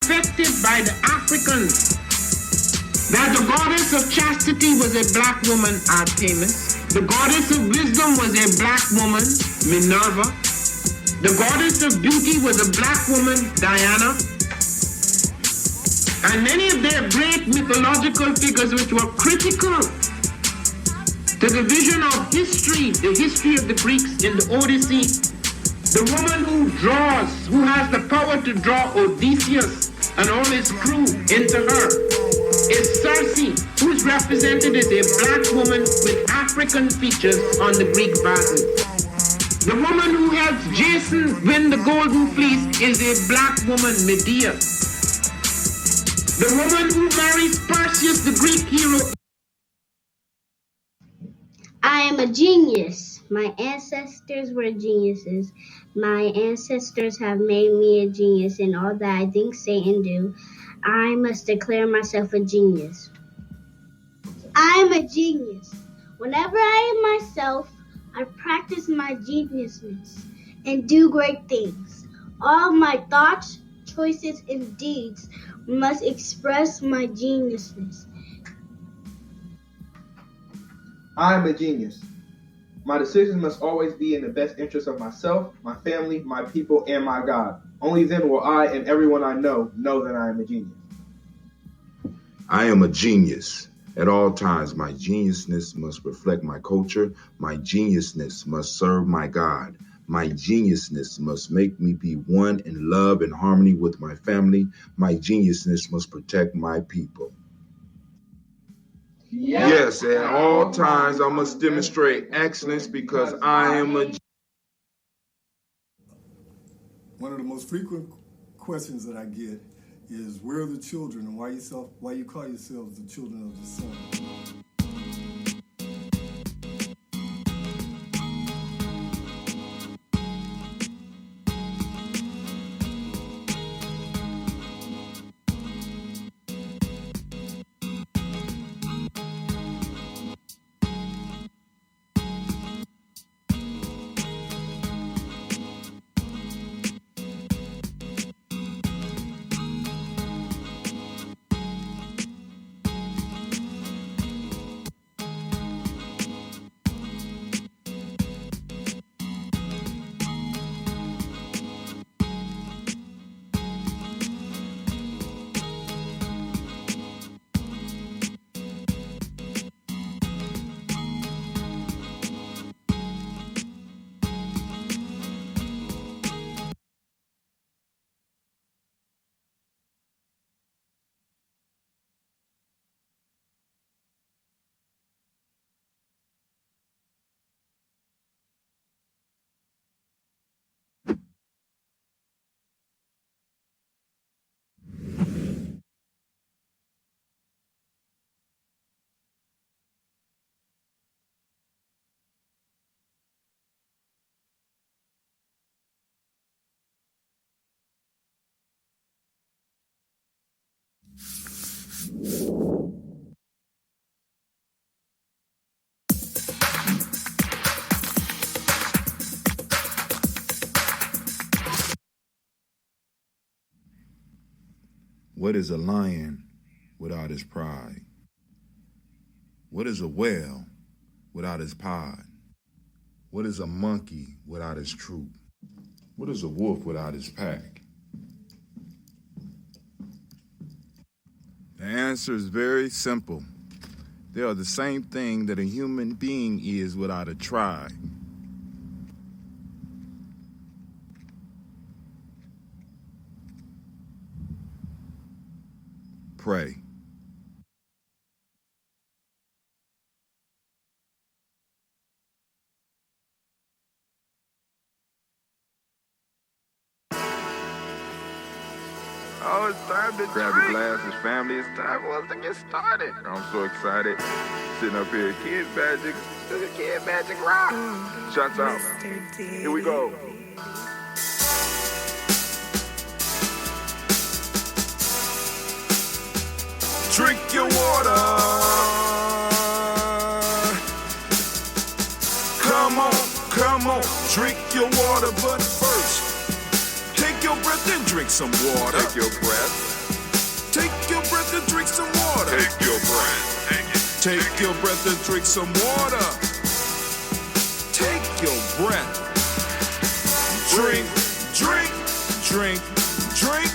perfected by the Africans. That the goddess of chastity was a black woman, Artemis. The goddess of wisdom was a black woman, Minerva. The goddess of beauty was a black woman, Diana. And many of their great mythological figures which were critical to the vision of history, the history of the Greeks in the Odyssey. The woman who draws, who has the power to draw Odysseus and all his crew into her, is Circe, who is represented as a black woman with African features on the Greek vases. The woman who helps Jason win the golden fleece is a black woman, Medea. The woman who marries Perseus, the Greek hero. I am a genius. My ancestors were geniuses. My ancestors have made me a genius in all that I think, say, and do. I must declare myself a genius. I am a genius. Whenever I am myself, I practice my geniusness and do great things. All my thoughts, choices, and deeds must express my geniusness. I am a genius. My decisions must always be in the best interest of myself, my family, my people, and my God. Only then will I and everyone I know that I am a genius. I am a genius. At all times, my geniusness must reflect my culture. My geniusness must serve my God. My geniusness must make me be one in love and harmony with my family. My geniusness must protect my people. Yes, at all times, I must demonstrate excellence because I am a genius. One of the most frequent questions that I get is, where are the children, and why you call yourselves the children of the sun? What is a lion without his pride? What is a whale without his pod? What is a monkey without his troop? What is a wolf without his pack? The answer is very simple. They are the same thing that a human being is without a tribe. Pray. Oh, it's time to grab your glasses, family. It's time for us to get started. I'm so excited. Sitting up here, Kid Magic Rock. Shots out. Here we go. Drink your water. Come on, drink your water, but first, take your breath and drink some water. Take your breath. Take your breath and drink some water. Take your breath. Drink, drink, drink, drink.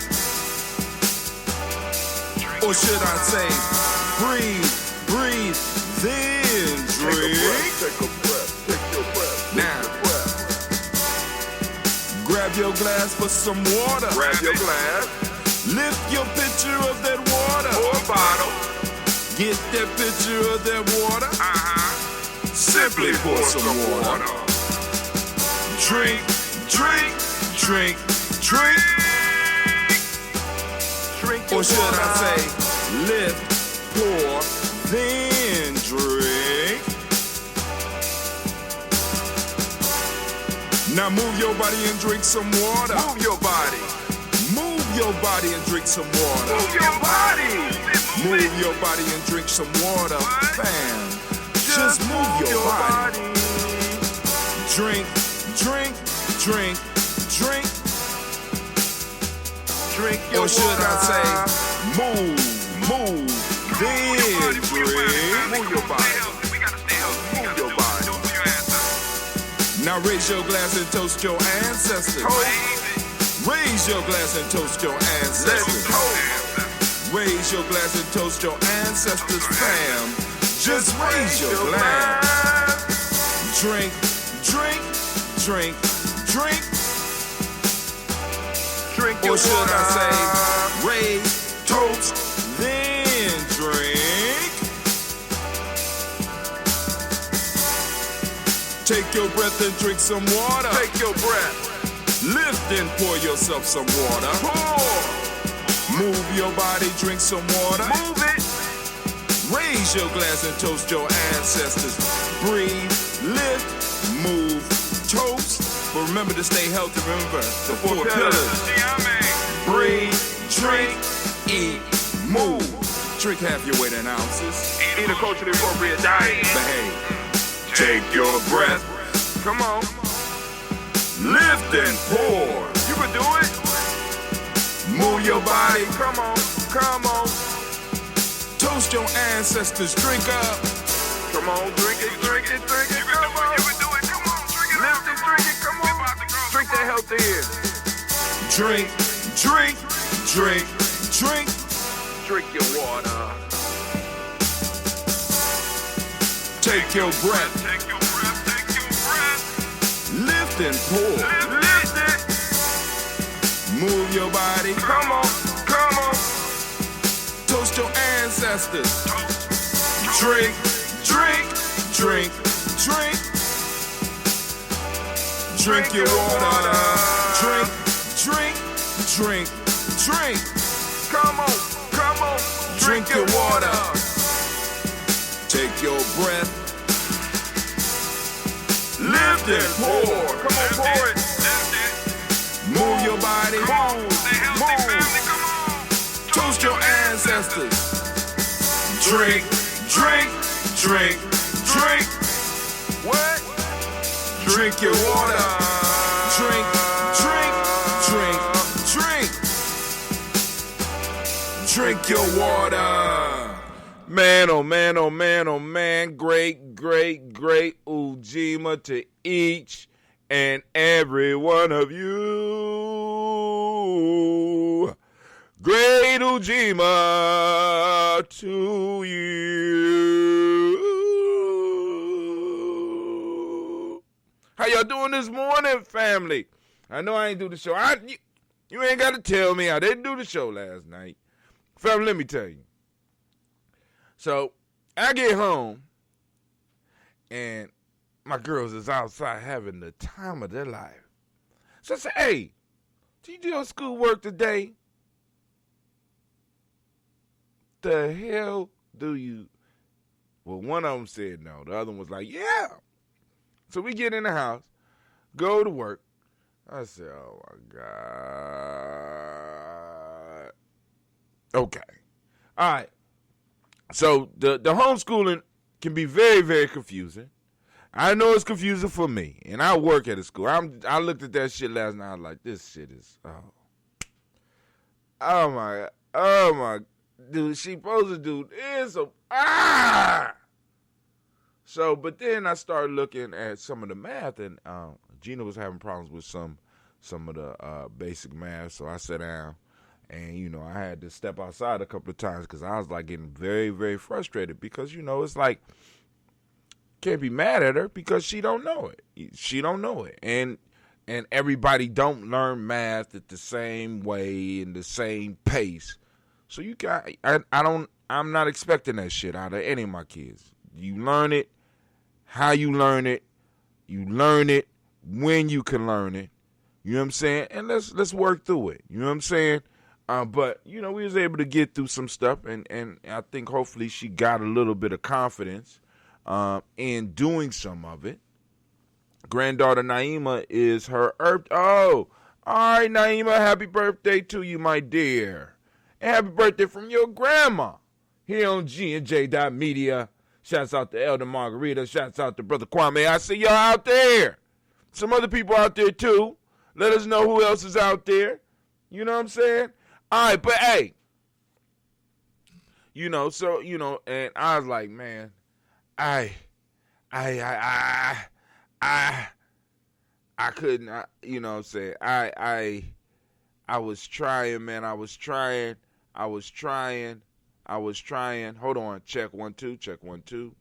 Or should I say, breathe, breathe, then drink. Take a breath, take your breath. Now, grab your glass for some water. Grab your glass, Lift your pitcher of that water. or a bottle. Get that pitcher of that water. Simply pour some water. Drink, drink, drink, drink. Drink your Or should water. I say, lift, pour, then drink. Now move your body and drink some water. Move your body. Move your body and drink some water. Move your body. Move your body and drink some water. Fam, just move your body. Drink, drink, drink, drink. Drink your Or should water. I say, move, move, then drink. Move your body. Move your body. Now raise your glass and toast your ancestors. Raise your glass and toast your Let's ancestors. toast. Raise your glass and toast your ancestors, fam. Just raise your glass. Drink, drink, drink, drink. Drink your Or should water. I say, raise, toast, then drink. Take your breath and drink some water. Take your breath. Lift and pour yourself some water. Pour. Move your body, drink some water. Move it. Raise your glass and toast your ancestors. Breathe, lift, move, toast. But remember to stay healthy. Remember the four pillars. Breathe, drink, eat, move. Drink half your weight in ounces. Eat a culturally appropriate diet. Behave. Take your breath. Come on. Lift and pour. You can do it. Move your body. Come on. Come on. Toast your ancestors. Drink up. Come on. Drink it. Drink it. Drink it. Come on. You can do it. Come on. Drink it. Lift it. Drink it. Come on. Drink that healthy air. Drink, drink, drink, drink. Drink your water. Take your breath. Take your breath. Take your breath. Lift and pour. Lift it. Move your body. Come on. Come on. Toast your ancestors. Drink, drink, drink, drink. Drink your water. Drink, drink, drink, drink. Come on. Come on. Drink your water. Take your breath. Lift and pour. Come on. Pour it. Move your body. Move. Toast your ancestors. Drink, drink, drink, drink. What? Drink your water. Drink, drink, drink, drink. Drink your water. Man, oh man, oh man, oh man. Great, great, great Ujima to each and every one of you. Great Ujima to you. How y'all doing this morning, family? I know I ain't do the show. You ain't got to tell me I didn't do the show last night. Family, let me tell you. So, I get home, and my girls is outside having the time of their life. So I say, hey, did you do your schoolwork today? The hell do you? Well, one of them said no. The other one was like, yeah. So we get in the house, go to work. I said, oh, my God. Okay. All right. So the homeschooling can be very, very confusing. I know it's confusing for me, and I work at a school. I looked at that shit last night. I was like, this shit is, oh my, dude, she supposed to do this. So, but then I started looking at some of the math, and Gina was having problems with some of the basic math. So I sat down, and I had to step outside a couple of times because I was like getting very, very frustrated because it's like can't be mad at her because she don't know it. She don't know it, and everybody don't learn math at the same way in the same pace. So I'm not expecting that shit out of any of my kids. You learn it, how you learn it when you can learn it. You know what I'm saying? And let's work through it. You know what I'm saying? But we was able to get through some stuff, and I think hopefully she got a little bit of confidence in doing some of it. Granddaughter Naima is her Earth. Oh, all right, Naima, happy birthday to you, my dear. And happy birthday from your grandma here on G&J.media. Shouts out to Elder Margarita. Shouts out to Brother Kwame. I see y'all out there. Some other people out there, too. Let us know who else is out there. You know what I'm saying? All right, but hey. And I was like, man, I couldn't, you know what I'm saying? I was trying, man. I was trying. Hold on. Check 1 2. Check 1 2.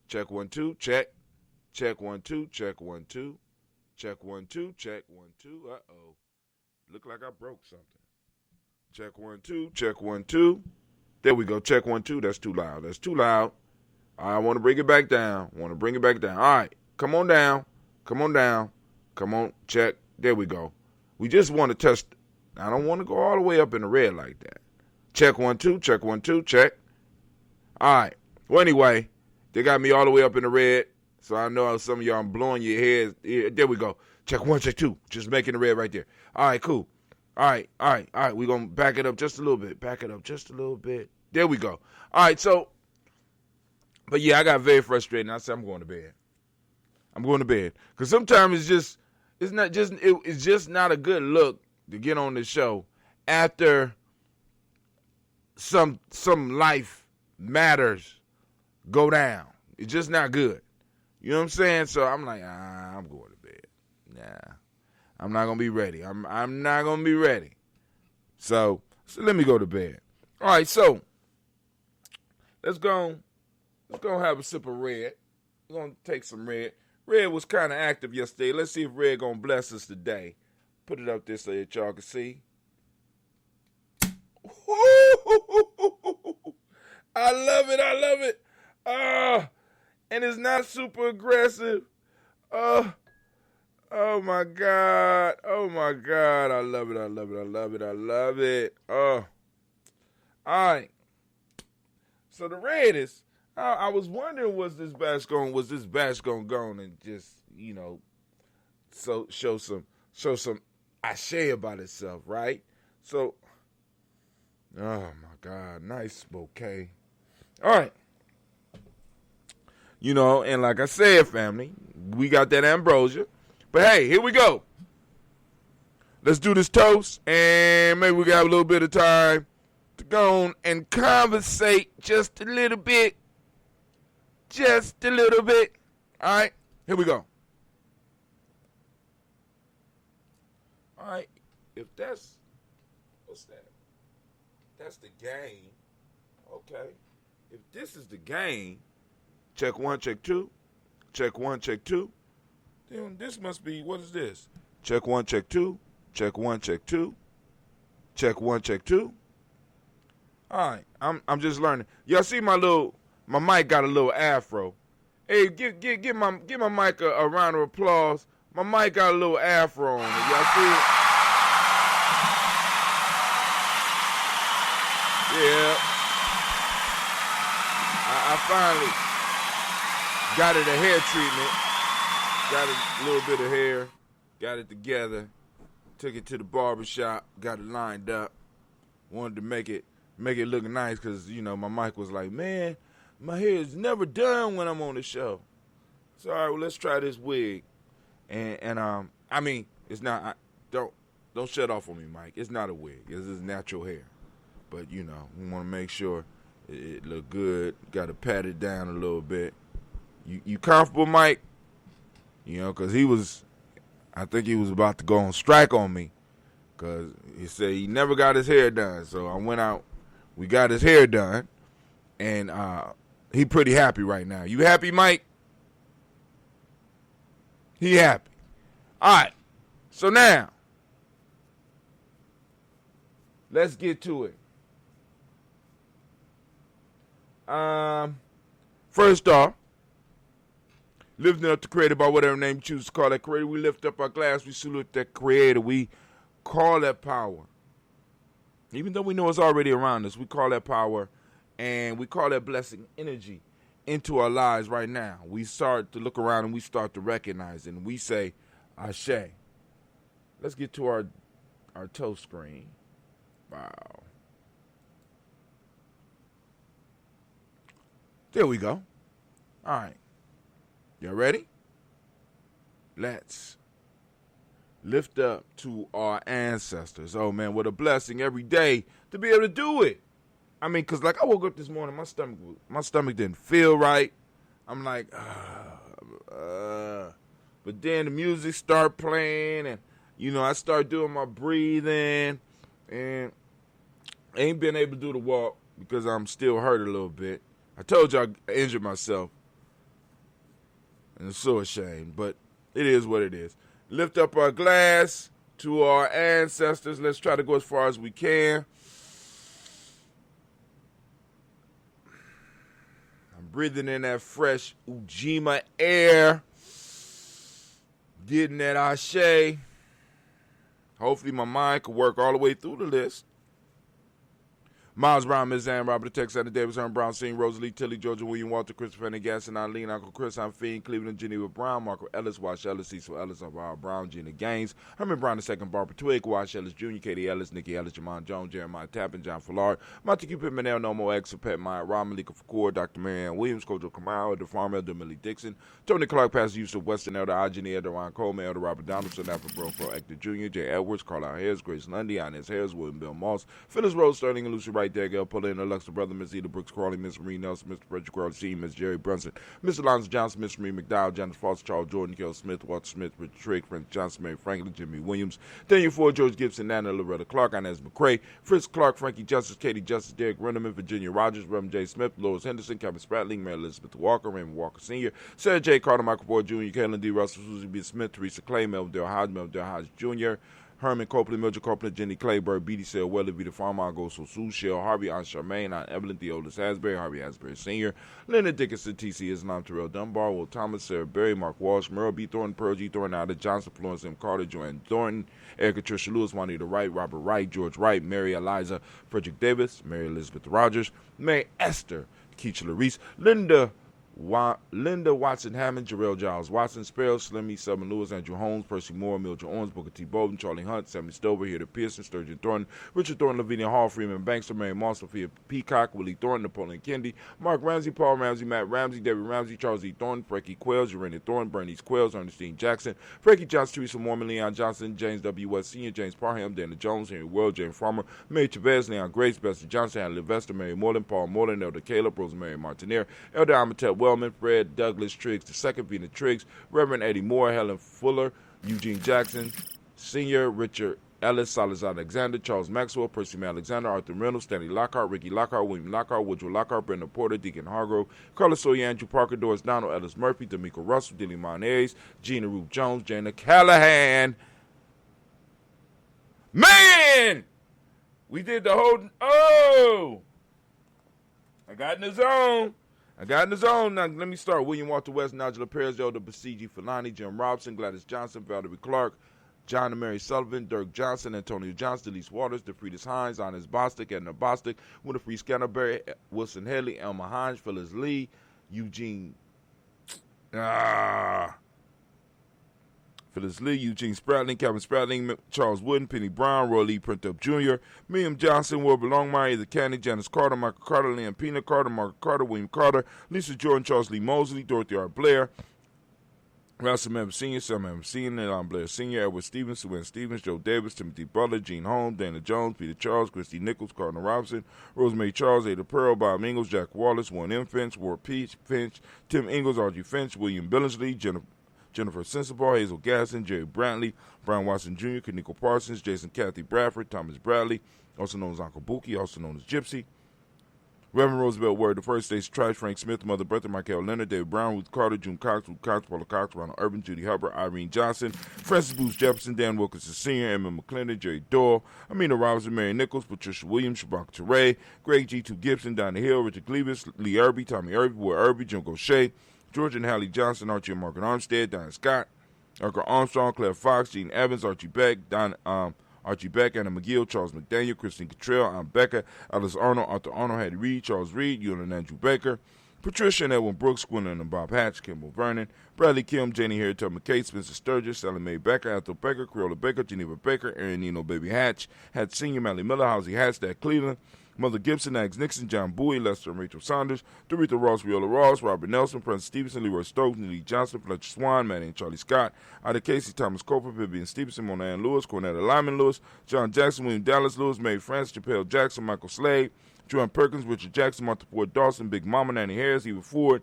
Check 1 2. Check. Check 1 2. Check 1 2. Check 1 2. Check 1 2. Uh-oh. Look like I broke something. Check 1 2. Check 1 2. There we go. Check 1 2. That's too loud. I want to bring it back down. All right. Come on down. Come on. Check. There we go. We just want to test. I don't want to go all the way up in the red like that. Check 1 2. Check 1 2. Check. All right. Well, anyway, they got me all the way up in the red. So I know some of y'all, I'm blowing your heads. There we go. Check 1, check 2. Just making the red right there. All right, cool. All right. We're going to back it up just a little bit. There we go. All right, so, but yeah, I got very frustrated. And I said, I'm going to bed. Because sometimes it's just not a good look to get on the show after some life matters go down. It's just not good. You know what I'm saying? So I'm like, I'm going to bed. Nah, I'm not going to be ready. I'm not going to be ready. So let me go to bed. All right, so let's go have a sip of red. We're going to take some red. Red was kind of active yesterday. Let's see if Red going to bless us today. Put it up there so that y'all can see. I love it. And it's not super aggressive. Oh my God. I love it. Oh. All right. So the red is, I was wondering, was this batch going to go on and just, so show some ashe about itself, right? So, oh my God, nice bouquet. All right. And like I said, family, we got that ambrosia. But hey, here we go. Let's do this toast, and maybe we got a little bit of time to go on and conversate just a little bit. All right, here we go. All right, if that's, what's that? That's the game. Okay. If this is the game, check 1, check 2. Check 1, check 2. Then this must be, what is this? Check 1, check 2. Check 1, check 2. Check 1, check 2. All right, I'm just learning. Y'all see my mic got a little afro. Hey, give my mic a round of applause. My mic got a little afro on it. Y'all see it? Yeah. I finally got it a hair treatment. Got a little bit of hair. Got it together. Took it to the barbershop. Got it lined up. Wanted to make it look nice because, my mic was like, man, my hair is never done when I'm on the show. So, all right, well, let's try this wig. And I mean, it's not, don't shut off on me, Mike. It's not a wig. This is natural hair. But, we want to make sure it look good. Got to pat it down a little bit. You comfortable, Mike? You know, because I think he was about to go on strike on me. Because he said he never got his hair done. So I went out. We got his hair done. And he pretty happy right now. You happy, Mike? He happy. All right. So now, let's get to it. First off, lifting up the Creator by whatever name you choose to call that Creator. We lift up our glass. We salute that Creator. We call that power. Even though we know it's already around us, we call that power and we call that blessing energy into our lives right now. We start to look around and we start to recognize it. And we say, Ashe. Let's get to our toast screen. Wow. There we go. All right. Y'all ready? Let's lift up to our ancestors. Oh, man, what a blessing every day to be able to do it. I mean, because, like, I woke up this morning, my stomach didn't feel right. I'm like, but then the music started playing, and, you know, I started doing my breathing, and I ain't been able to do the walk because I'm still hurt a little bit. I told you I injured myself, and it's so ashamed, but it is what it is. Lift up our glass to our ancestors. Let's try to go as far as we can. I'm breathing in that fresh Ujima air. Getting that Ashe. Hopefully my mind can work all the way through the list. Miles Brown, Ms. Ann, Robert Tex, Anna Davis, Herman Brown, Singh, Rosalie, Tilly, Georgia, William, Walter, Christopher, and Gasson, Eileen, Uncle Chris, I'm Fiend, Cleveland, Geneva Brown, Marco Ellis, Wash Ellis, Cecil Ellis, Alvaro Brown, Gina Gaines, Herman Brown II, Barbara Twig, Wash Ellis Jr., Katie Ellis, Nikki Ellis, Jamon Jones, Jeremiah Tappan, John Fallard, Montague Pittman, Nomo X, Pet Meyer, Ron Malika Fakour, Dr. Marianne Williams, Kojo Kamau, The Farmer, Elder Millie Dixon, Tony Clark, Pastor Yusuf Weston, Elder Ajani, Elder Ron Coleman, Elder Robert Donaldson, Alfred Pro Hector Jr., Jay Edwards, Carlisle Harris, Grace Lundy, Inez Harris, William Bill Moss, Phyllis Rose, Sterling, and Lucy Wright, Dagel, Paulina, Alexa Brother, Miss Eda Brooks Crawley, Miss Marie Nelson, Mr. Frederick Crowley, Miss Jerry Brunson, Mr. Alonzo Johnson, Miss Marie McDowell, Janice Foster, Charles Jordan, Kel Smith, Walter Smith, Richard Trigg, Frank Johnson, Mary Franklin, Jimmy Williams, Daniel Ford, George Gibson, Nana Loretta Clark, Inez McCrae, Fritz Clark, Frankie Justice, Katie Justice, Derek Renderman, Virginia Rogers, Reverend J. Smith, Lois Henderson, Kevin Spratling, Mary Elizabeth Walker, Raymond Walker Sr., Sarah J. Carter, Michael Ford Jr., Caitlin D. Russell, Susie B. Smith, Teresa Clay, Melvin Dale Hodge Jr., Herman Copeland, Mildred Copeland, Jenny Clayburg, B.D. Sale, Weather, Vita Farmer, Goso Sue, Shell, Harvey, Aunt Charmaine, Aunt Evelyn, Theodis Asbury, Harvey Asbury Sr., Leonard Dickinson, T.C. Islam, Terrell Dunbar, Will Thomas, Sarah Berry, Mark Walsh, Merle B. Thornton, Pearl G. Thornton, Ada Johnson, Florence M. Carter, Joanne Thornton, Erica Tricia Lewis, Juanita Wright, Robert Wright, George Wright, Mary Eliza, Frederick Davis, Mary Elizabeth Rogers, Mary Esther, Keisha Reese, Linda Watson Hammond, Jarrell Giles Watson, Sparrow, Slimmy, Southern Lewis, Andrew Holmes, Percy Moore, Mildred Owens, Booker T. Bolden, Charlie Hunt, Sammy Stover, Heather Pearson, Sturgeon Thornton, Richard Thornton, Lavinia Hall, Freeman Bankster, Mary Moss, Sophia Peacock, Willie Thornton, Napoleon Kennedy, Mark Ramsey, Paul Ramsey, Matt Ramsey, David Ramsey, Charles E. Thornton, Frankie Quells, Urania Thornton, Bernice Quells, Ernestine Jackson, Frankie Johnson, Teresa Mormon, Leon Johnson, James W. West Sr., James Parham, Dana Jones, Henry World, James Farmer, Mary Chavez, Leon Grace, Bessie Johnson, Anna Levester, Mary Moreland, Paul Moreland, Elder Caleb, Rosemary Martinier, Elder Amatep Wellman, Fred Douglas Triggs II, Vina Triggs, Reverend Eddie Moore, Helen Fuller, Eugene Jackson, Sr., Richard Ellis, Salazar Alexander, Charles Maxwell, Percy May Alexander, Arthur Reynolds, Stanley Lockhart, Ricky Lockhart, William Lockhart, Woodrow Lockhart, Brenda Porter, Deacon Hargrove, Carlos Sawyer, Andrew Parker, Doris Donald, Ellis Murphy, D'Amico Russell, Dilly Monares, Gina Ruth Jones, Jana Callahan. Man! We did the whole... Oh! I got in the zone. Now, let me start. William Walter West, Nigel Perez, Elder Basiji Filani, Jim Robson, Gladys Johnson, Valerie Clark, John and Mary Sullivan, Dirk Johnson, Antonio Johnson, Delise Waters, DeFriedis Hines, Honest Bostic, Edna Bostic, Winifred Scanterberry, Wilson Headley, Elma Hines, Phyllis Lee, Eugene Spratling, Kevin Spratling, Charles Wooden, Penny Brown, Roy Lee Printup Jr., William Johnson, Wilbur Longmire, Either Candy, Janice Carter, Michael Carter, Leon Pina Carter, Margaret Carter, William Carter, Lisa Jordan, Charles Lee Mosley, Dorothy R. Blair, Russell Member Sr., Sam Member Sr., Elon Blair Sr., Edward Stevens, Sue Stevens, Joe Davis, Timothy Butler, Gene Holmes, Dana Jones, Peter Charles, Christy Nichols, Cardinal Robinson, Rosemary Charles, Ada Pearl, Bob Ingalls, Jack Wallace, Warren M. Finch, Ward Finch, Tim Ingalls, R.G. Finch, William Billingsley, Jennifer Sensabaugh, Hazel Gasson, Jerry Brantley, Brian Watson Jr., Kaniko Parsons, Jason Kathy Bradford, Thomas Bradley, also known as Uncle Buki, also known as Gypsy, Reverend Roosevelt Word, the First State's Trash, Frank Smith, Mother Bertha, Michael Leonard, David Brown, Ruth Carter, June Cox, Ruth Cox, Paula Cox, Ronald Urban, Judy Hubbard, Irene Johnson, Francis Booth Jefferson, Dan Wilkinson Sr., Emma McClendon, Jerry Doyle, Amina Robinson, Mary Nichols, Patricia Williams, Shabaka Teray, Greg G2 Gibson, Donna Hill, Richard Gleavis, Lee Irby, Tommy Irby, Boy Irby, Jim Gaucher, George and Hallie Johnson, Archie and Margaret Armstead, Diane Scott, Edgar Armstrong, Claire Fox, Gene Evans, Archie Beck, Archie Beck, Anna McGill, Charles McDaniel, Christine Cottrell, Ann Becker, Alice Arnold, Arthur Arnold, Hattie Reed, Charles Reed, Ewan and Andrew Baker, Patricia and Edwin Brooks, Gwendolyn and Bob Hatch, Kimball Vernon, Bradley Kim, Janie Harriet, McKay, Spencer Sturgis, Sally Mae Becker, Ethel Baker, Creola Baker, Geneva Baker, Aaron Nino Baby Hatch, Hatch Sr., Mally Miller, Housie Hatch, Dad Cleveland, Mother Gibson, Ags Nixon, John Bowie, Lester and Rachel Saunders, Doretha Ross, Viola Ross, Robert Nelson, Prince Stevenson, Leroy Stokes, Neely Johnson, Fletcher Swan, Manny and Charlie Scott, Ida Casey, Thomas Coper, Vivian Stevenson, Mona Ann Lewis, Cornetta Lyman Lewis, John Jackson, William Dallas Lewis, Mary France, Chappelle Jackson, Michael Slade, Joanne Perkins, Richard Jackson, Martha Ford Dawson, Big Mama, Nanny Harris, Eva Ford,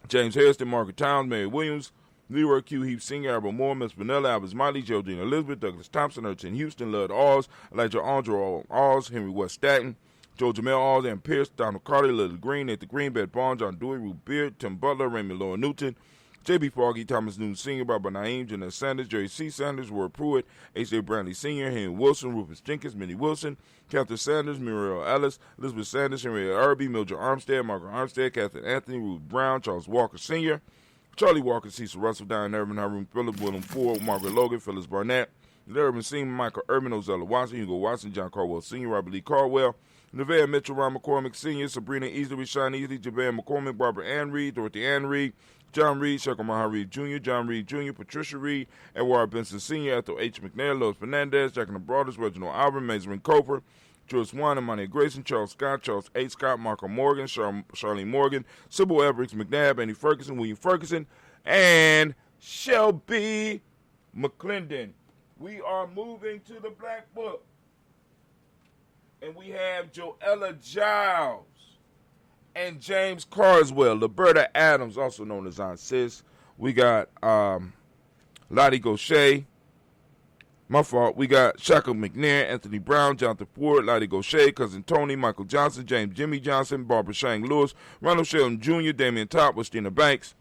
James Harrison, Margaret Towns, Mary Williams, Leroy Q. Heath Sr., Albert Moore, Miss Vanilla, Albert Miley, Geraldine Elizabeth, Douglas Thompson, Urchin Houston, Lud Oz, Elijah Andrew Oz, Henry West Staten, Joe Jamel Oz, Ann Pierce, Donald Carter, Lily Green, Nathan Green, Beth Bond, John Dewey, Ruth Beard, Tim Butler, Raymond Laura Newton, J.B. Foggy, Thomas Newton Sr., Barbara Naeem, Jeanette Sanders, Jerry C. Sanders, Ward Pruitt, H.J. Brantley Sr., Henry Wilson, Rufus Jenkins, Minnie Wilson, Catherine Sanders, Muriel Ellis, Elizabeth Sanders, Henrietta Irby, Mildred Armstead, Margaret Armstead, Catherine Anthony, Ruth Brown, Charles Walker Sr., Charlie Walker, Cecil Russell, Diane Irvin, Haroon Phillip, William Ford, Margaret Logan, Phyllis Barnett, Urban Seaman, Michael Urban, Ozella Watson, Hugo Watson, John Caldwell Sr., Robert Lee Caldwell, Nevaeh Mitchell, Ron McCormick Sr., Sabrina Easley, Rashawn Easley, Javan McCormick, Barbara Ann Reed, Dorothy Ann Reed, John Reed, Shekel Maha Reed Jr., John Reed Jr., Patricia Reed, Edward Benson Sr., Ethel H. McNair, Lois Fernandez, Jack and the Brothers, Reginald Albert, Mazerin Coper, George Swan, Imani Grayson, Charles Scott, Charles A. Scott, Marco Morgan, Charlene Morgan, Sybil Everett McNabb, Annie Ferguson, William Ferguson, and Shelby McClendon. We are moving to the Black Book. And we have Joella Giles and James Carswell, Liberta Adams, also known as Aunt Sis. We got Lottie Gaucher. My fault. We got Shaka McNair, Anthony Brown, Jonathan Ford, Lottie Gaucher, Cousin Tony, Michael Johnson, James Jimmy Johnson, Barbara Shang Lewis, Ronald Sheldon Jr., Damian Top, Christina Banks,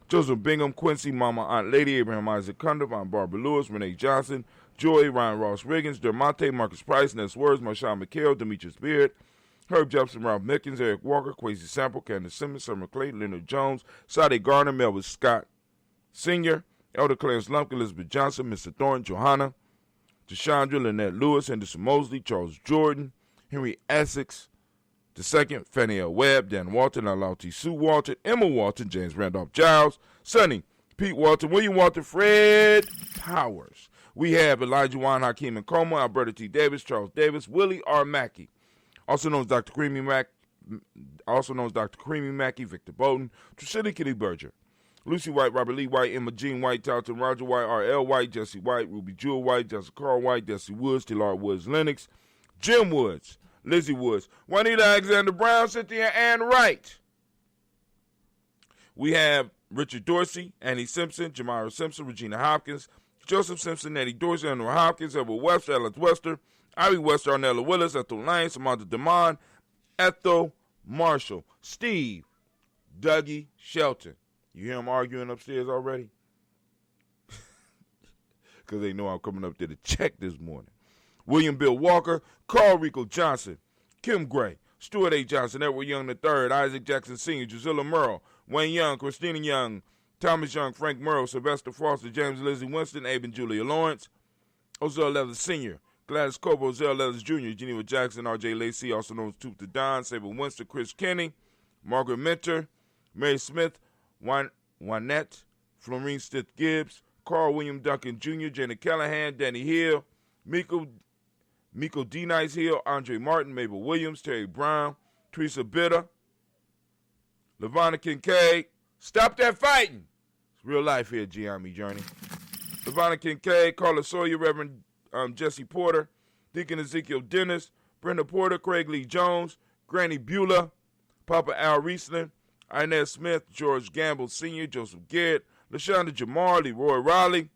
Joseph Bingham, Quincy, Mama Aunt Lady, Abraham Isaac Cundiff, Aunt Barbara Lewis, Renee Johnson, Joy, Ryan Ross Riggins, Dermonte, Marcus Price, Ness Words, Marshawn McHale, Demetrius Beard, Herb Jepson, Ralph Mickens, Eric Walker, Quasi Sample, Candace Simmons, Summer Clay, Leonard Jones, Sade Garner, Melvin Scott Sr., Elder Clarence Lumpkin, Elizabeth Johnson, Mr. Thornton, Johanna, Deshandra, Lynette Lewis, Henderson Mosley, Charles Jordan, Henry Essex II, Fannie L. Webb, Dan Walton, Alauti Sue Walton, Emma Walton, James Randolph Giles, Sonny, Pete Walton, William Walton, Fred Powers. We have Elijah Juan Hakeem Nkoma, Alberta T. Davis, Charles Davis, Willie R. Mackey, also known as Dr. Creamy Mackey, Victor Bowden, Trisha Kitty Berger, Lucy White, Robert Lee White, Emma Jean White, Talton Roger White, R.L. White, Jesse White, Ruby Jewel White, Jessica Carl White, Jesse Woods, Taylor Woods Lennox, Jim Woods, Lizzie Woods, Juanita Alexander Brown, Cynthia Ann Wright. We have Richard Dorsey, Annie Simpson, Jamira Simpson, Regina Hopkins, Joseph Simpson, Eddie Dorsey, Andrew Hopkins, Edward Webster, Alex Wester, Ivy Wester, Arnella Willis, Ethel Lane, Samantha DeMond, Ethel Marshall, Steve, Dougie Shelton. You hear them arguing upstairs already? Because they know I'm coming up there to check this morning. William Bill Walker, Carl Rico Johnson, Kim Gray, Stuart A. Johnson, Edward Young III, Isaac Jackson Sr., Drusilla Merle, Wayne Young, Christina Young, Thomas Young, Frank Merle, Sylvester Foster, James Lizzie Winston, Abe and Julia Lawrence, Ozell Leathers Sr., Gladys Cobo, Ozell Leathers Jr., Geneva Jackson, R.J. Lacey, also known as Tooth the Don, Sabre Winston, Chris Kenny, Margaret Minter, Mary Smith, Juanette, Florine Stith Gibbs, Carl William Duncan Jr., Janet Callahan, Danny Hill, Miko D. Nice Hill, Andre Martin, Mabel Williams, Terry Brown, Teresa Bitter, Lavonna Kincaid. Stop that fighting. It's real life here at Gye-Nyame Journey. Ivana Kincaid, Carla Sawyer, Reverend Jesse Porter, Deacon Ezekiel Dennis, Brenda Porter, Craig Lee Jones, Granny Beulah, Papa Al Riesling, Inez Smith, George Gamble Sr., Joseph Garrett, LaShonda Jamar, Leroy Riley,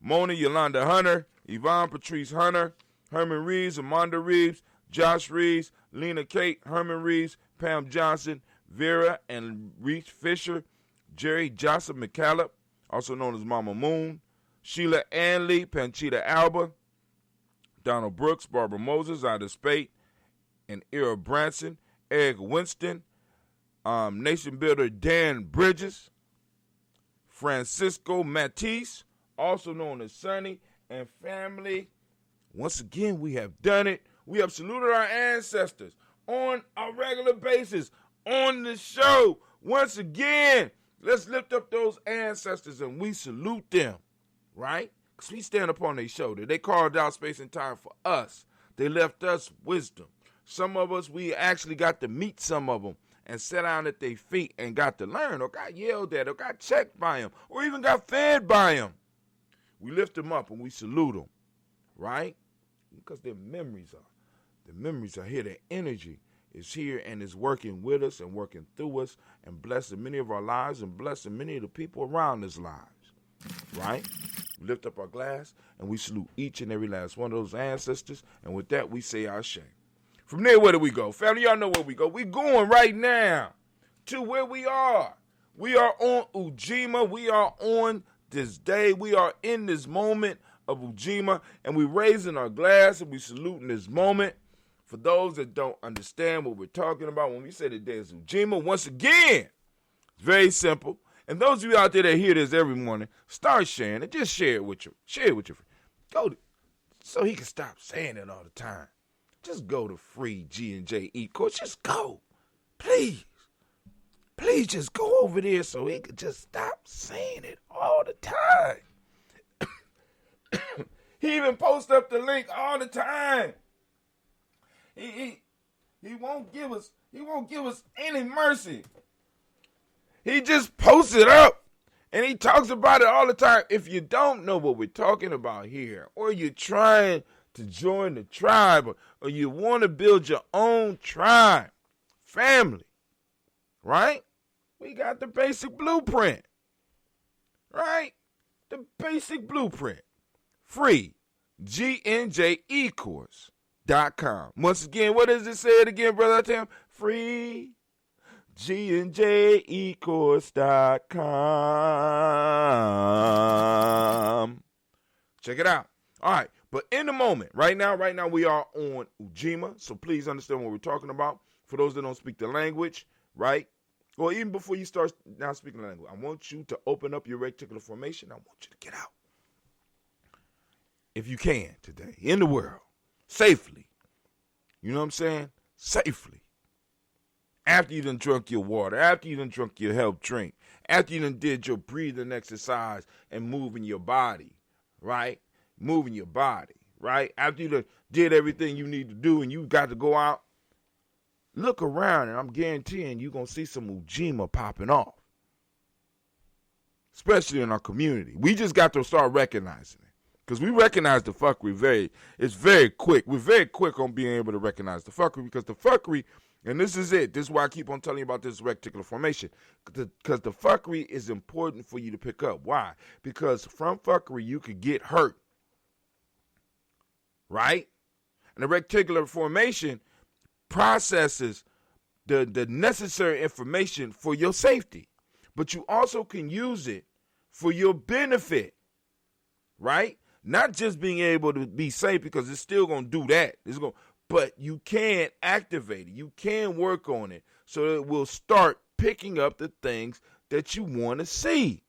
Mona Yolanda Hunter, Yvonne Patrice Hunter, Herman Reeves, Amanda Reeves, Josh Reeves, Lena Kate, Herman Reeves, Pam Johnson, Vera and Reach Fisher, Jerry Joseph McCallop, also known as Mama Moon, Sheila Anley, Panchita Alba, Donald Brooks, Barbara Moses, Ida Spate, and Ira Branson, Eric Winston, Nation Builder Dan Bridges, Francisco Matisse, also known as Sonny, and family. Once again, we have done it. We have saluted our ancestors on a regular basis on the show. Once again, let's lift up those ancestors and we salute them, right? Because we stand upon their shoulder. They carved out space and time for us. They left us wisdom. Some of us, we actually got to meet some of them and sat down at their feet and got to learn or got yelled at or got checked by them or even got fed by them. We lift them up and we salute them, right? Because their memories are. The memories are here. Their energy is here and is working with us and working through us and blessing many of our lives and blessing many of the people around us lives, right? We lift up our glass and we salute each and every last one of those ancestors. And with that, we say our shame. From there, where do we go? Family, y'all know where we go. We're going right now to where we are. We are on Ujima. We are on this day. We are in this moment of Ujima, and we're raising our glass and we're saluting this moment. For those that don't understand what we're talking about when we say the day is Ujima, once again, it's very simple. And those of you out there that hear this every morning, start sharing it. Just share it with your friend. Go to, so he can stop saying it all the time. Just go to free G&J e-course. Just go. Please. Please just go over there so he can just stop saying it all the time. He even posts up the link all the time. He won't give us any mercy. He just posts it up and he talks about it all the time. If you don't know what we're talking about here, or you're trying to join the tribe, or you want to build your own tribe, family, right? We got the basic blueprint, right? The basic blueprint. Free. GNJecourse.com. Once again, what does it say it again, Brother Tim? Free. GNJecourse.com. Check it out. All right. But in the moment, right now we are on Ujima. So please understand what we're talking about. For those that don't speak the language, right? Or even before you start now speaking the language, I want you to open up your reticular formation. I want you to get out. If you can today, in the world, safely. You know what I'm saying? Safely. After you done drunk your water, after you done drunk your health drink, after you done did your breathing exercise and moving your body, right? Moving your body, right? After you done did everything you need to do and you got to go out, look around and I'm guaranteeing you're going to see some Ujima popping off. Especially in our community. We just got to start recognizing it. Because we recognize the fuckery it's very quick. We're very quick on being able to recognize the fuckery because the fuckery, and this is it. This is why I keep on telling you about this reticular formation. Because the fuckery is important for you to pick up. Why? Because from fuckery, you could get hurt. Right? And the reticular formation processes the necessary information for your safety. But you also can use it for your benefit. Right? Not just being able to be safe because it's still going to do that. But you can activate it. You can work on it so it will start picking up the things that you want to see.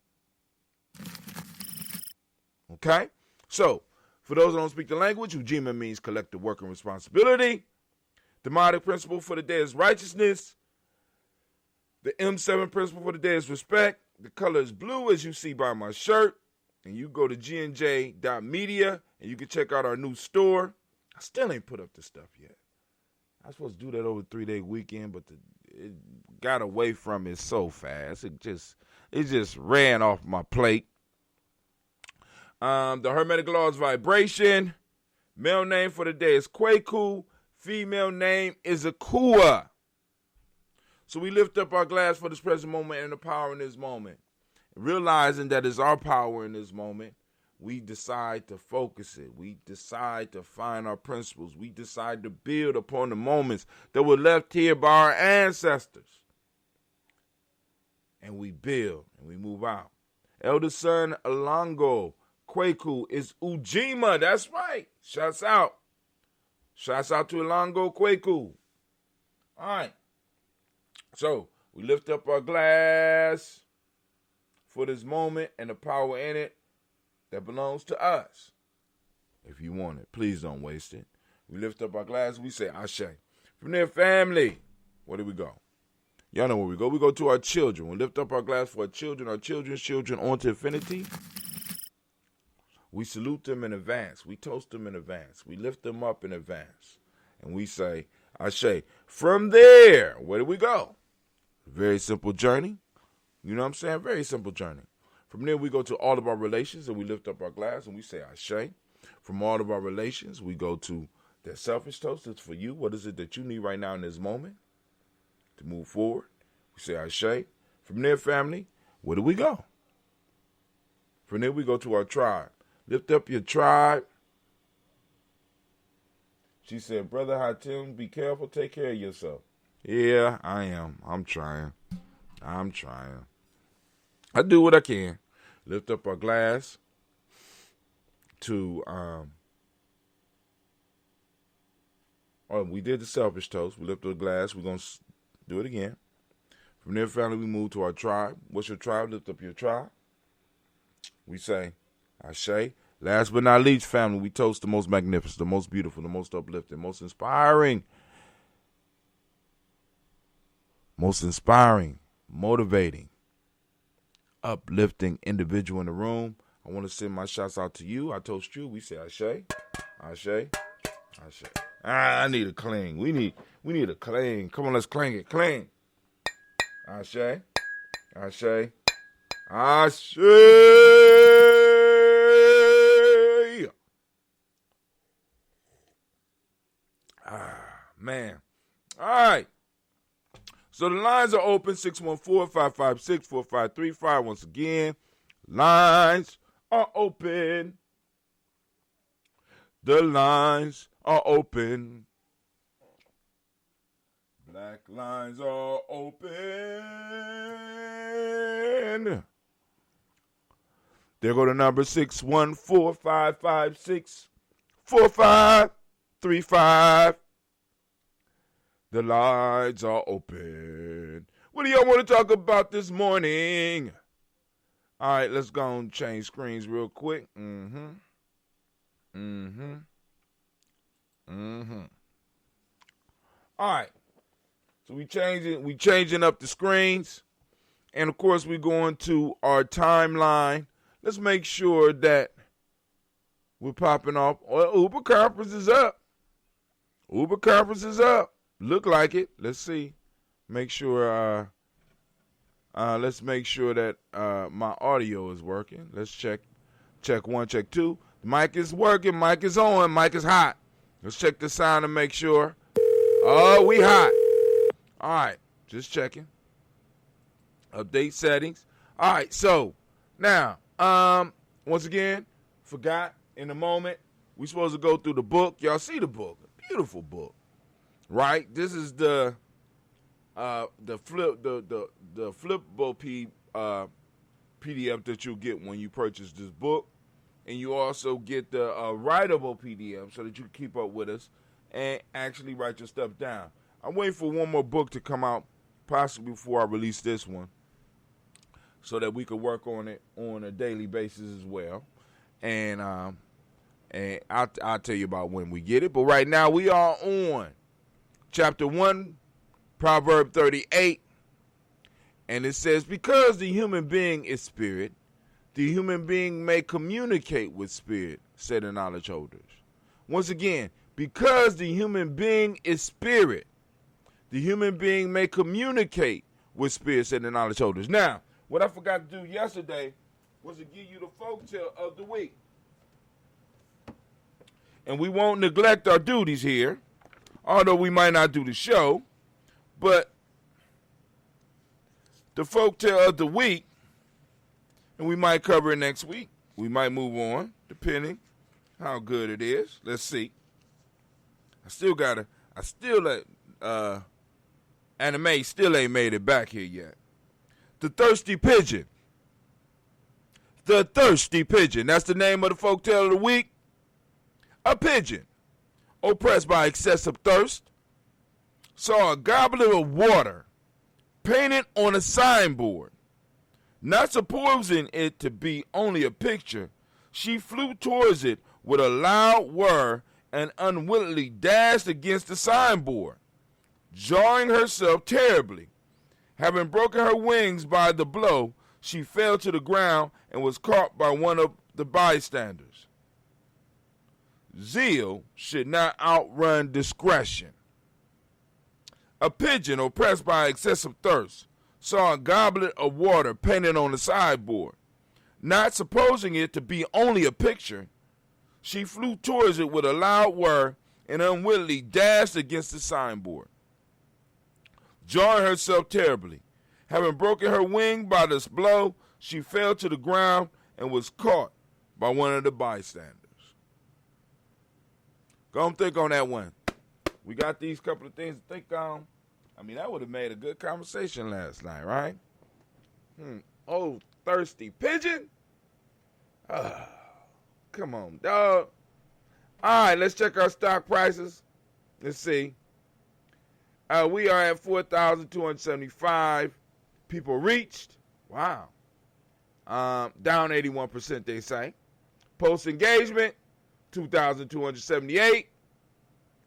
Okay? So, for those who don't speak the language, Ujima means collective work and responsibility. The demonic principle for the day is righteousness. The M7 principle for the day is respect. The color is blue, as you see by my shirt. And you go to gnj.media and you can check out our new store. I still ain't put up the stuff yet. I was supposed to do that over a 3-day weekend, but it got away from it so fast. It just ran off my plate. The Hermetic Laws vibration. Male name for the day is Kwaku. Female name is Akua. So we lift up our glass for this present moment and the power in this moment. Realizing that it's our power in this moment, we decide to focus it. We decide to find our principles. We decide to build upon the moments that were left here by our ancestors. And we build and we move out. Elder son Alongo Kwaku is Ujima. That's right. Shouts out. Shouts out to Alongo Kwaku. All right. So we lift up our glass for this moment and the power in it that belongs to us. If you want it, please don't waste it. We lift up our glass, we say Ashe. From there, family, where do we go? Y'all know where we go. We go to our children. We lift up our glass for our children's children on to infinity. We salute them in advance. We toast them in advance. We lift them up in advance. And we say Ashe. From there, where do we go? Very simple journey. You know what I'm saying? Very simple journey. From there, we go to all of our relations and we lift up our glass and we say Ashe. From all of our relations, we go to that selfish toast. It's for you. What is it that you need right now in this moment to move forward? We say Ashe. From there, family, where do we go? From there, we go to our tribe. Lift up your tribe. She said, Brother Hatim, be careful. Take care of yourself. Yeah, I am. I'm trying. I do what I can. Lift up our glass to, we did the selfish toast. We lift up the glass. We're going to do it again. From there, family, we move to our tribe. What's your tribe? Lift up your tribe. We say Ashe. Last but not least, family, we toast the most magnificent, the most beautiful, the most uplifting, most inspiring, motivating, uplifting individual in the room. I want to send my shouts out to you. I toast you. We say Ashe, Ashe, Ashe. I need a cling. We need a cling. Come on, let's cling it. Cling. Ashe, Ashe, Ashe. Man. All right. So the lines are open, 614-556-4535. Once again, lines are open. The lines are open. Black lines are open. There go the number 614-556-4535. The lines are open. What do y'all want to talk about this morning? All right, let's go and change screens real quick. All right. So we changing up the screens. And of course we going to our timeline. Let's make sure that we're popping off. Well, Uber conference is up. Look like it. Let's see. Make sure let's make sure that my audio is working. Let's check 1, check 2. Mic is working, mic is on, mic is hot. Let's check the sound and make sure. Oh, we hot. All right, just checking. Update settings. All right, so now, once again, forgot in a moment, we supposed to go through the book. Y'all see the book? A beautiful book. Right, this is the flippable PDF that you'll get when you purchase this book, and you also get the writable PDF so that you can keep up with us and actually write your stuff down. I'm waiting for one more book to come out, possibly before I release this one, so that we could work on it on a daily basis as well. And I'll tell you about when we get it. But right now we are on Chapter 1, Proverb 38, and it says, because the human being is spirit, the human being may communicate with spirit, said the knowledge holders. Once again, because the human being is spirit, the human being may communicate with spirit, said the knowledge holders. Now, what I forgot to do yesterday was to give you the folktale of the week. And we won't neglect our duties here, although we might not do the show, but the folktale of the week, and we might cover it next week. We might move on, depending how good it is. Let's see. Anime still ain't made it back here yet. The Thirsty Pigeon. The Thirsty Pigeon. That's the name of the folktale of the week. A pigeon, oppressed by excessive thirst, saw a goblet of water painted on a signboard. Not supposing it to be only a picture, she flew towards it with a loud whir and unwittingly dashed against the signboard, jarring herself terribly. Having broken her wings by the blow, she fell to the ground and was caught by one of the bystanders. Zeal should not outrun discretion. A pigeon oppressed by excessive thirst saw a goblet of water painted on the sideboard. Not supposing it to be only a picture, she flew towards it with a loud whir and unwittingly dashed against the signboard, jarring herself terribly. Having broken her wing by this blow, she fell to the ground and was caught by one of the bystanders. Go and think on that one. We got these couple of things to think on. I mean, that would have made a good conversation last night, right? Oh, thirsty pigeon? Come on, dog. All right, let's check our stock prices. Let's see. We are at 4,275 people reached. Wow. Down 81%, they say. Post engagement, 2,278,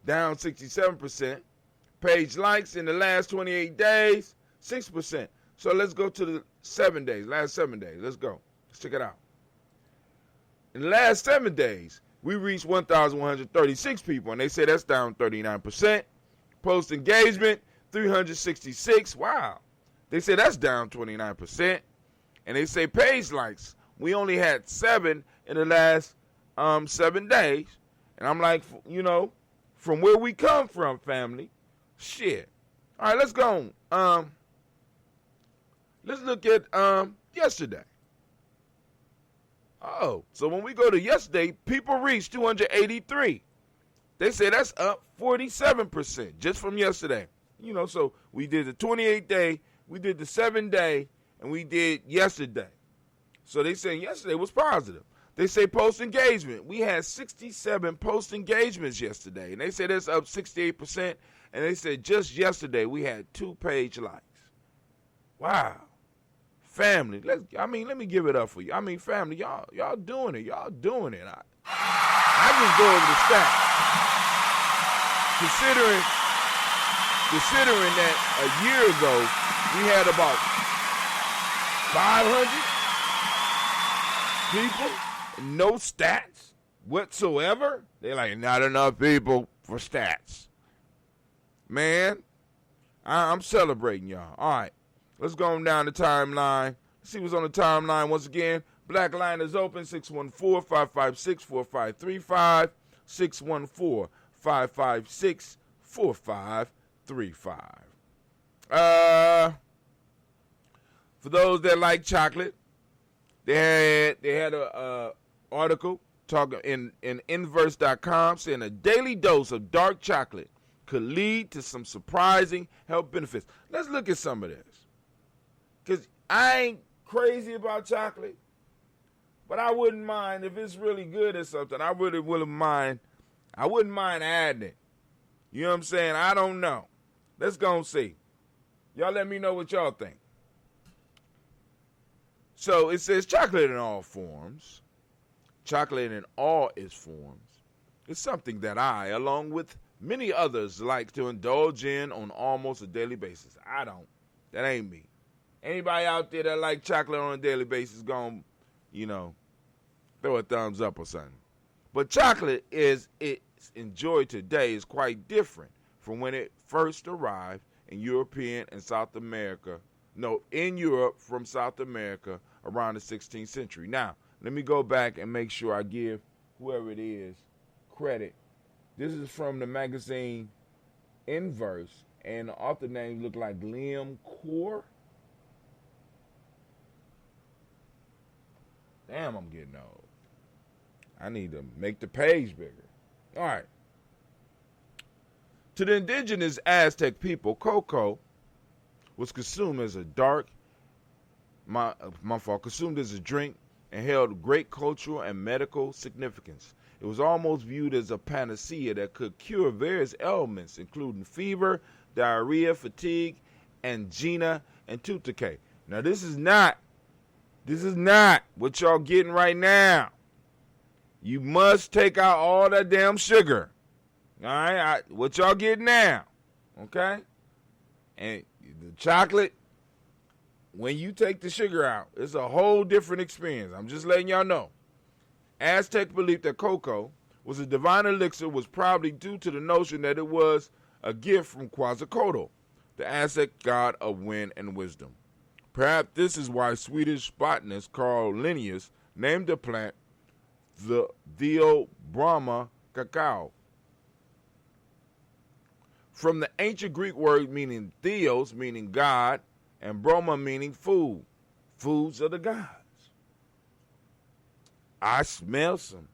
down 67%. Page likes in the last 28 days, 6%. So let's go to the 7 days, last 7 days. Let's go. Let's check it out. In the last 7 days, we reached 1,136 people, and they say that's down 39%. Post engagement, 366. Wow. They say that's down 29%. And they say page likes, we only had 7 in the last 7 days. And I'm like, you know, from where we come from, family, shit. All right, let's go. Let's look at yesterday. Oh, so when we go to yesterday, people reached 283. They say that's up 47% just from yesterday. You know, so we did the 28-day, we did the 7-day, and we did yesterday. So they say yesterday was positive. They say post engagement. We had 67 post engagements yesterday, and they say that's up 68%. And they said just yesterday we had 2 page likes. Wow. Family, let me give it up for you. I mean, family, y'all doing it. Y'all doing it. I just go over the stats. Considering that a year ago we had about 500 people, no stats whatsoever. They're like, not enough people for stats. Man, I'm celebrating y'all. All right, let's go on down the timeline. Let's see what's on the timeline once again. Black line is open, 614-556-4535, 614-556-4535. For those that like chocolate, they had a article talking in inverse.com saying a daily dose of dark chocolate could lead to some surprising health benefits. Let's look at some of this. Because I ain't crazy about chocolate, but I wouldn't mind if it's really good or something. I really wouldn't mind. I wouldn't mind adding it. You know what I'm saying? I don't know. Let's go and see. Y'all let me know what y'all think. So it says chocolate in all forms. Chocolate in all its forms. It's something that I, along with many others, like to indulge in on almost a daily basis. I don't. That ain't me. Anybody out there that like chocolate on a daily basis gonna, throw a thumbs up or something. But chocolate it's enjoyed today is quite different from when it first arrived in European and South America No, in Europe from South America around the 16th century. Now, let me go back and make sure I give whoever it is credit. This is from the magazine Inverse, and the author name look like Liam Core. Damn, I'm getting old. I need to make the page bigger. All right. To the indigenous Aztec people, cocoa was consumed as a consumed as a drink and held great cultural and medical significance. It was almost viewed as a panacea that could cure various ailments, including fever, diarrhea, fatigue, angina, and tooth decay. Now, this is not what y'all getting right now. You must take out all that damn sugar. All right, what y'all getting now, okay? And the chocolate, when you take the sugar out, it's a whole different experience. I'm just letting y'all know. Aztec believed that cocoa was a divine elixir was probably due to the notion that it was a gift from Quetzalcoatl, the Aztec god of wind and wisdom. Perhaps this is why Swedish botanist Carl Linnaeus named the plant the Theobroma cacao. From the ancient Greek word meaning theos, meaning God, and broma meaning food, foods of the gods. I smell some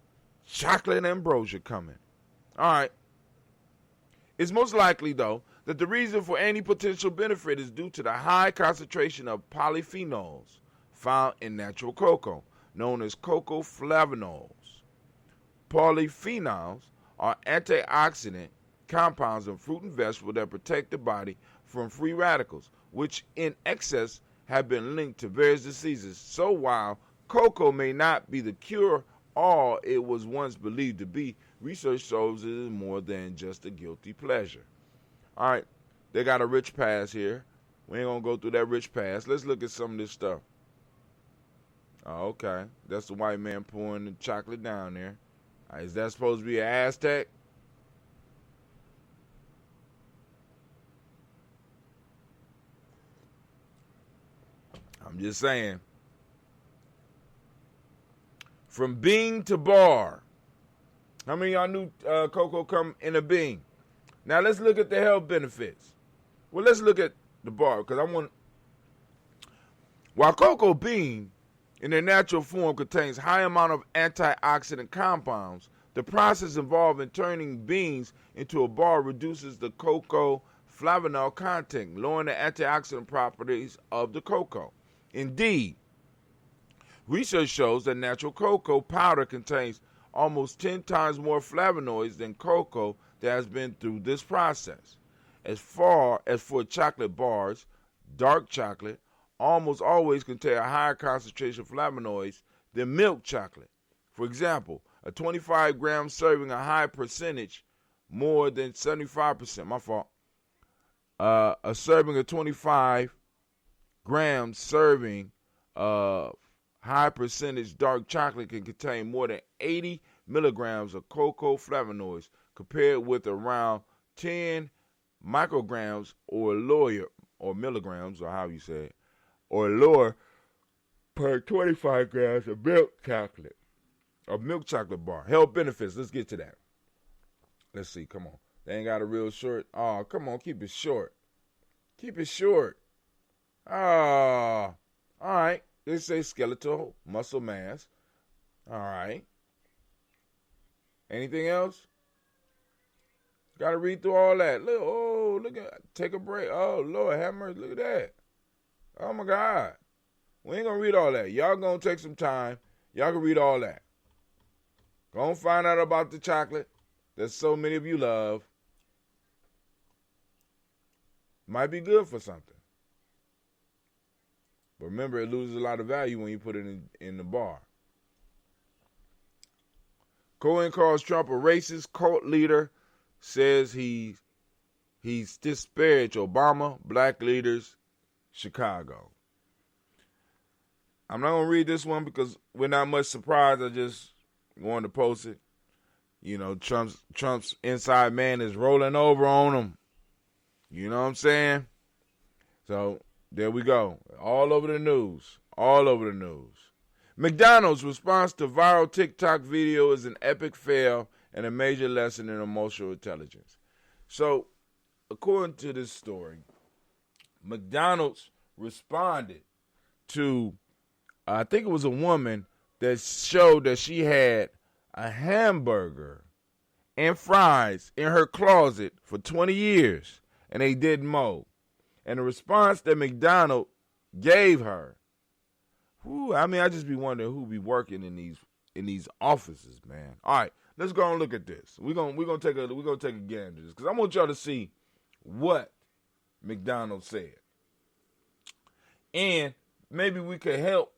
chocolate ambrosia coming. All right. It's most likely, though, that the reason for any potential benefit is due to the high concentration of polyphenols found in natural cocoa, known as cocoa flavonols. Polyphenols are antioxidant compounds in fruit and vegetable that protect the body from free radicals, which in excess have been linked to various diseases. So while cocoa may not be the cure-all it was once believed to be, research shows it is more than just a guilty pleasure. All right, they got a rich past here. We ain't going to go through that rich past. Let's look at some of this stuff. Oh, okay, that's the white man pouring the chocolate down there. Is that supposed to be an Aztec? I'm just saying. From bean to bar. How many of y'all knew cocoa come in a bean? Now let's look at the health benefits. Well, let's look at the bar because while cocoa bean in their natural form contains high amount of antioxidant compounds, the process involved in turning beans into a bar reduces the cocoa flavanol content, lowering the antioxidant properties of the cocoa. Indeed, research shows that natural cocoa powder contains almost 10 times more flavonoids than cocoa that has been through this process. As far as for chocolate bars, dark chocolate almost always contain a higher concentration of flavonoids than milk chocolate. For example, a 25-gram serving a high percentage, more than 75%, my fault. A serving of 25 grams serving of high percentage dark chocolate can contain more than 80 milligrams of cocoa flavonoids compared with around 10 micrograms or lower, or milligrams, or how you say it, or lower per 25 grams of milk chocolate bar. Health benefits, let's get to that. Let's see, come on. They ain't got a real short. Oh, come on, keep it short. Keep it short. All right. They say skeletal muscle mass. All right. Anything else? Got to read through all that. Look at, take a break. Oh, Lord, have mercy. Look at that. Oh, my God. We ain't going to read all that. Y'all going to take some time. Y'all can read all that. Go and find out about the chocolate that so many of you love. Might be good for something. But remember, it loses a lot of value when you put it in the bar. Cohen calls Trump a racist cult leader, says he's disparaged Obama, black leaders, Chicago. I'm not going to read this one because we're not much surprised. I just wanted to post it. You know, Trump's inside man is rolling over on him. You know what I'm saying? So There we go. All over the news. All over the news. McDonald's response to viral TikTok video is an epic fail and a major lesson in emotional intelligence. So, according to this story, McDonald's responded to, I think it was a woman that showed that she had a hamburger and fries in her closet for 20 years, and they didn't mold. And the response that McDonald's gave her, I just be wondering who be working in these offices, man. All right, let's go and look at this. We're gonna take a gander at this because I want y'all to see what McDonald's said, and maybe we could help.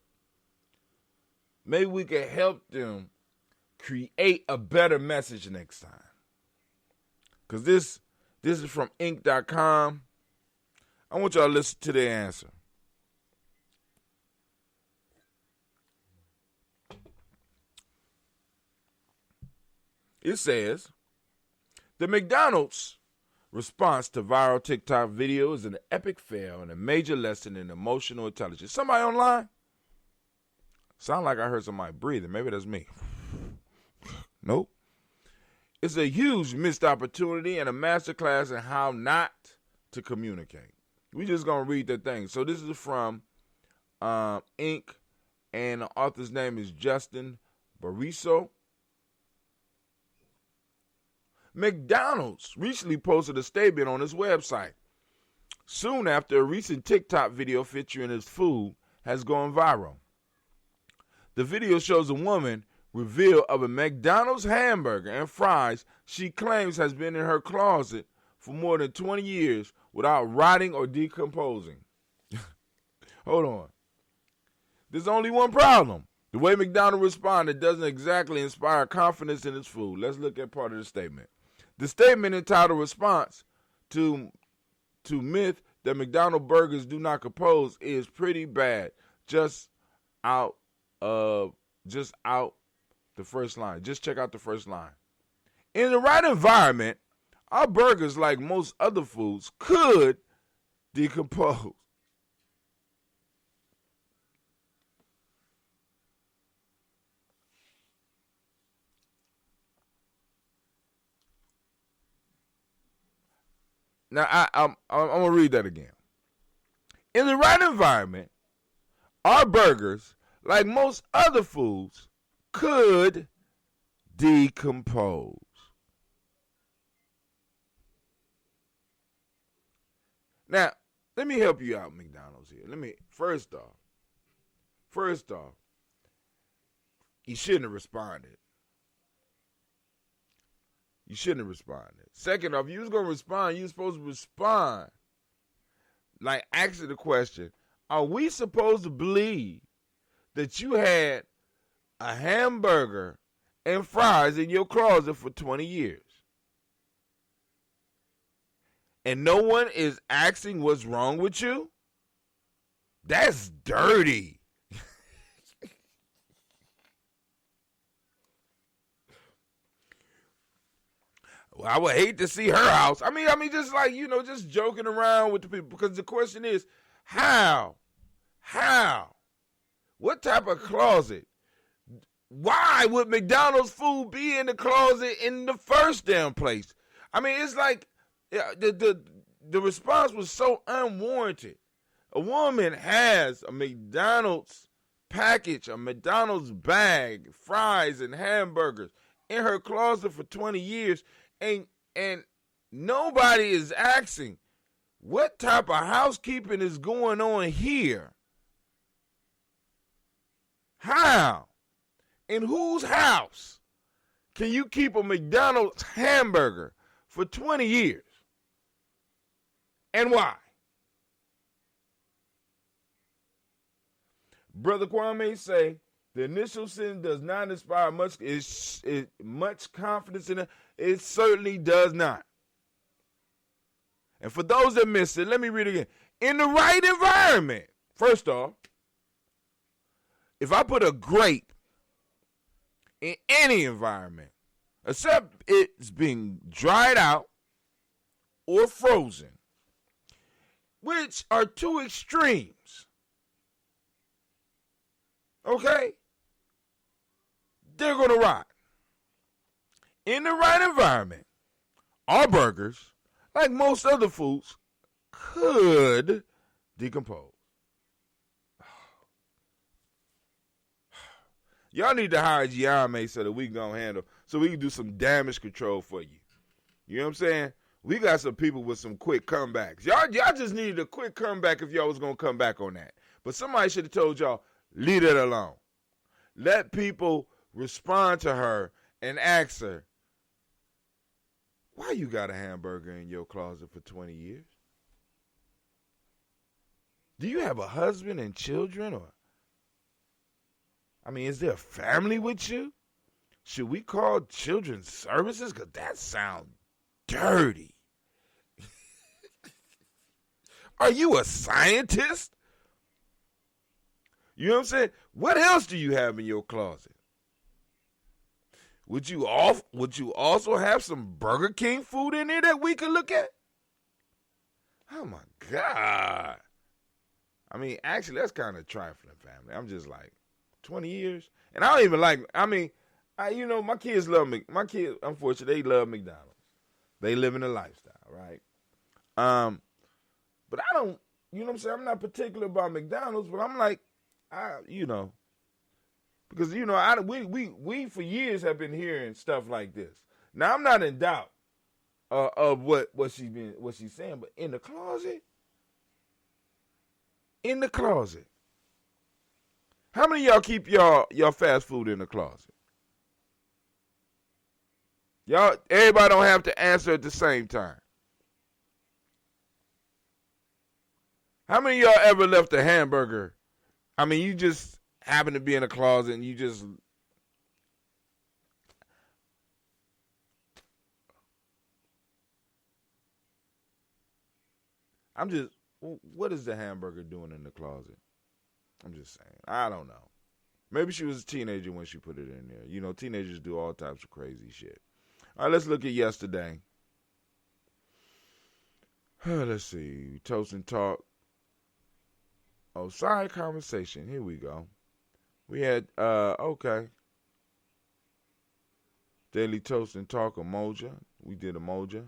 Maybe we could help them create a better message next time. Because this is from Inc.com. I want y'all to listen to their answer. It says, the McDonald's response to viral TikTok video is an epic fail and a major lesson in emotional intelligence. Somebody online? Sound like I heard somebody breathing. Maybe that's me. Nope. It's a huge missed opportunity and a masterclass in how not to communicate. We just going to read the thing. So this is from Inc. And the author's name is Justin Bariso. McDonald's recently posted a statement on its website soon after a recent TikTok video featuring its food has gone viral. The video shows a woman reveal of a McDonald's hamburger and fries she claims has been in her closet for more than 20 years without rotting or decomposing. Hold on. There's only one problem. The way McDonald's responded doesn't exactly inspire confidence in its food. Let's look at part of the statement. The statement entitled Response to Myth that McDonald's burgers do not compose is pretty bad. Just out the first line. Just check out the first line. In the right environment, our burgers, like most other foods, could decompose. Now, I'm going to read that again. In the right environment, our burgers, like most other foods, could decompose. Now, let me help you out, McDonald's here. First off, you shouldn't have responded. You shouldn't have responded. Second off, you was going to respond, you were supposed to respond. Like, asking the question, are we supposed to believe that you had a hamburger and fries in your closet for 20 years? And no one is asking what's wrong with you? That's dirty. Well, I would hate to see her house. I mean, just like, just joking around with the people. Because the question is, how? What type of closet? Why would McDonald's food be in the closet in the first damn place? I mean, it's like the response was so unwarranted. A woman has a McDonald's package, a McDonald's bag, fries and hamburgers in her closet for 20 years. And nobody is asking what type of housekeeping is going on here. How? In whose house can you keep a McDonald's hamburger for 20 years? And why? Brother Kwame say, the initial sentence does not inspire much confidence in it. It certainly does not. And for those that missed it, let me read it again. In the right environment, first off, if I put a grape in any environment, except it's being dried out or frozen, which are two extremes. Okay? They're going to rot. In the right environment, our burgers, like most other foods, could decompose. Y'all need to hire Gye-Nyame so that we can do some damage control for you. You know what I'm saying? We got some people with some quick comebacks. Y'all just needed a quick comeback if y'all was going to come back on that. But somebody should have told y'all, leave it alone. Let people respond to her and ask her, why you got a hamburger in your closet for 20 years? Do you have a husband and children? Is there a family with you? Should we call children's services? Because that sounds dirty. Are you a scientist? You know what I'm saying? What else do you have in your closet? Would you also have some Burger King food in there that we could look at? Oh my God. Actually, that's kind of trifling, family. I'm just like, 20 years? And I don't even like, my kids love me. My kids, unfortunately, they love McDonald's. They live in a lifestyle, right? But I don't, you know what I'm saying? I'm not particular about McDonald's, but I'm like, because, we for years have been hearing stuff like this. Now, I'm not in doubt of what she's saying, but in the closet, how many of y'all keep y'all fast food in the closet? Everybody don't have to answer at the same time. How many of y'all ever left a hamburger? You just happen to be in a closet and you just... what is the hamburger doing in the closet? I'm just saying. I don't know. Maybe she was a teenager when she put it in there. Teenagers do all types of crazy shit. All right, let's look at yesterday. Let's see. Toast and talk. Oh, side conversation. Here we go. We had, okay. Daily Toast and Talk, Umoja. We did Umoja.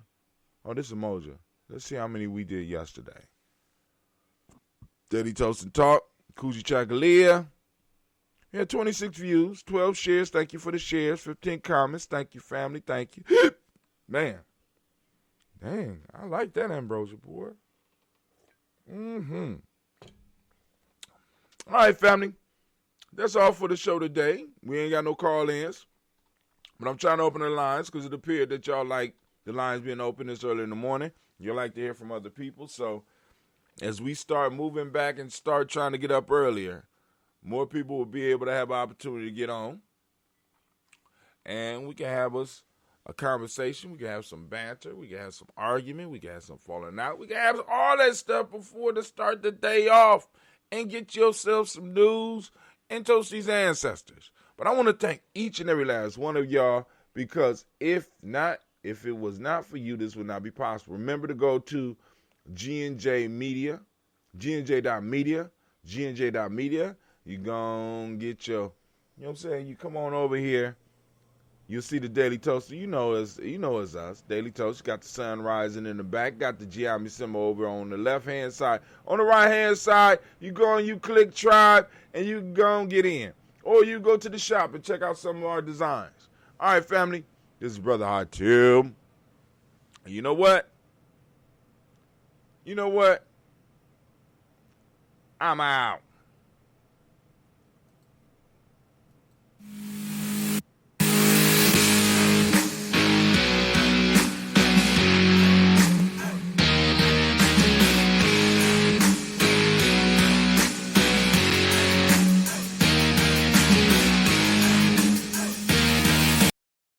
Oh, this is Umoja. Let's see how many we did yesterday. Daily Toast and Talk, Kuji Chakalia. We had 26 views, 12 shares. Thank you for the shares. 15 comments. Thank you, family. Thank you. Man. Dang, I like that ambrosia, boy. All right, family. That's all for the show today. We ain't got no call-ins. But I'm trying to open the lines because it appeared that y'all like the lines being open this early in the morning. You like to hear from other people. So as we start moving back and start trying to get up earlier, more people will be able to have an opportunity to get on. And we can have us a conversation. We can have some banter. We can have some argument. We can have some falling out. We can have all that stuff before to start the day off and get yourself some news and toast these ancestors. But I want to thank each and every last one of y'all because if it was not for you, this would not be possible. Remember to go to G&J Media, gnj.media, gnj.media. You gonna get your, you know what I'm saying? You come on over here. You'll see the Daily Toaster. You know it's us. Daily Toaster. Got the sun rising in the back. Got the Gye-Nyame symbol over on the left-hand side. On the right-hand side, you go and you click Tribe, and you go and get in. Or you go to the shop and check out some of our designs. All right, family. This is Brother Hot Tim. You know what? I'm out.